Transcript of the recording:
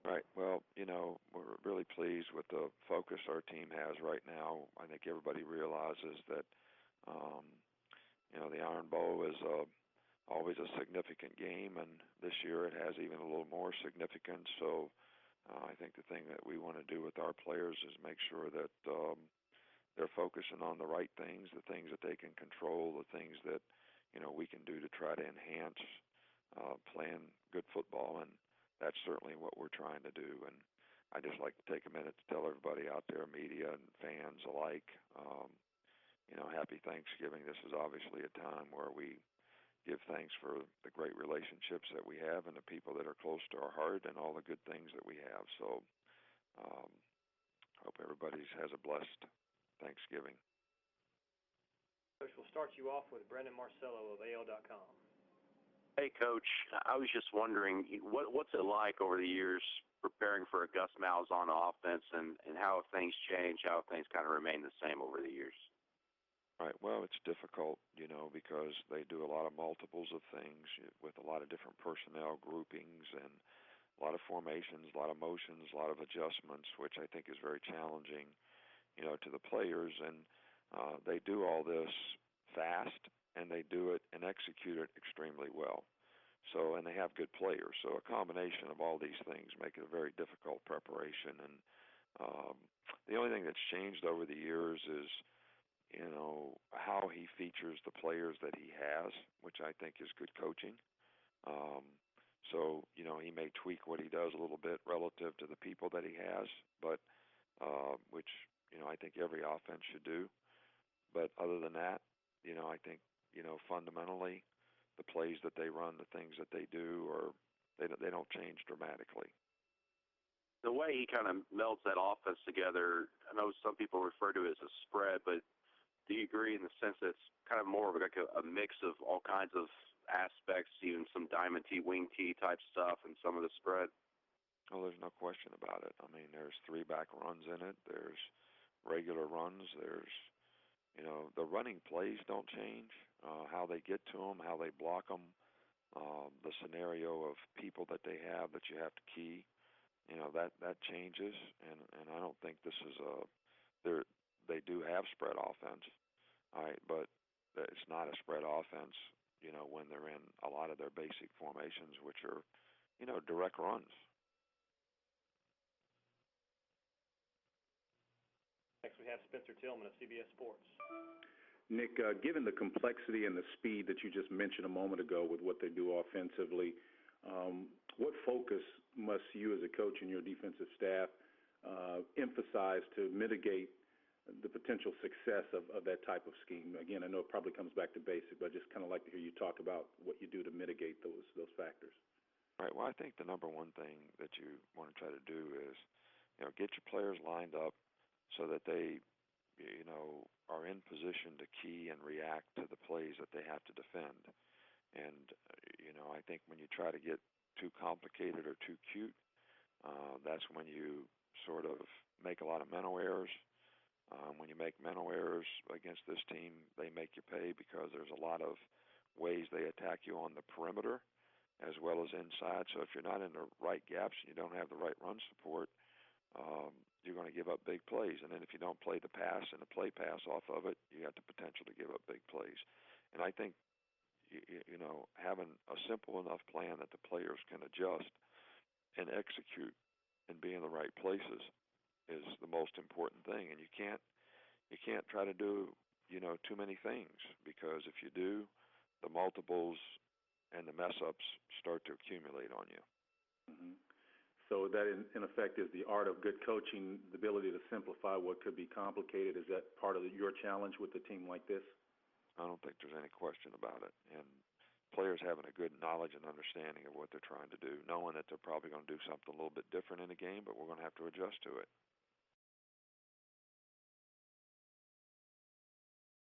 Right. Well, we're really pleased with the focus our team has right now. I think everybody realizes that, um, the Iron Bowl is always a significant game, and this year it has even a little more significance. So I think the thing that we want to do with our players is make sure that they're focusing on the right things, the things that they can control, the things that we can do to try to enhance playing good football, and that's certainly what we're trying to do. And I just like to take a minute to tell everybody out there, media and fans alike, happy Thanksgiving. This is obviously a time where we give thanks for the great relationships that we have and the people that are close to our heart and all the good things that we have. So hope everybody has a blessed Thanksgiving. Coach, we'll start you off with Brendan Marcello of AL.com. Hey, Coach. I was just wondering, what's it like over the years preparing for a Gus Malzahn offense, and how have things changed, how have things kind of remained the same over the years? Right. Well, it's difficult, because they do a lot of multiples of things with a lot of different personnel groupings and a lot of formations, a lot of motions, a lot of adjustments, which I think is very challenging, to the players. And they do all this fast, and they do it and execute it extremely well. So, and they have good players. So a combination of all these things make it a very difficult preparation. And the only thing that's changed over the years is, how he features the players that he has, which I think is good coaching. So, he may tweak what he does a little bit relative to the people that he has, but which, I think every offense should do. But other than that, I think, fundamentally, the plays that they run, the things that they do, they don't change dramatically. The way he kind of melds that offense together, I know some people refer to it as a spread, but do you agree in the sense that it's kind of more of like a mix of all kinds of aspects, even some diamond T, wing T type stuff, and some of the spread? Oh, there's no question about it. I mean, there's three-back runs in it. There's regular runs. There's, the running plays don't change. How they get to them, how they block them, the scenario of people that they have that you have to key, that changes. And I don't think this is they do have spread offense, all right, but it's not a spread offense, when they're in a lot of their basic formations, which are, direct runs. Next we have Spencer Tillman of CBS Sports. Nick, given the complexity and the speed that you just mentioned a moment ago with what they do offensively, what focus must you as a coach and your defensive staff emphasize to mitigate the potential success of that type of scheme? Again, I know it probably comes back to basic, but I just kind of like to hear you talk about what you do to mitigate those factors. Right. Well, I think the number one thing that you want to try to do is, get your players lined up so that they, are in position to key and react to the plays that they have to defend. And, I think when you try to get too complicated or too cute, that's when you sort of make a lot of mental errors. When you make mental errors against this team, they make you pay because there's a lot of ways they attack you on the perimeter as well as inside. So if you're not in the right gaps and you don't have the right run support, you're going to give up big plays. And then if you don't play the pass and the play pass off of it, you have the potential to give up big plays. And I think, having a simple enough plan that the players can adjust and execute and be in the right places is the most important thing. And you can't try to do, too many things, because if you do, the multiples and the mess-ups start to accumulate on you. Mm-hmm. So that, in effect, is the art of good coaching, the ability to simplify what could be complicated. Is that part of your challenge with a team like this? I don't think there's any question about it. And players having a good knowledge and understanding of what they're trying to do, knowing that they're probably going to do something a little bit different in the game, but we're going to have to adjust to it.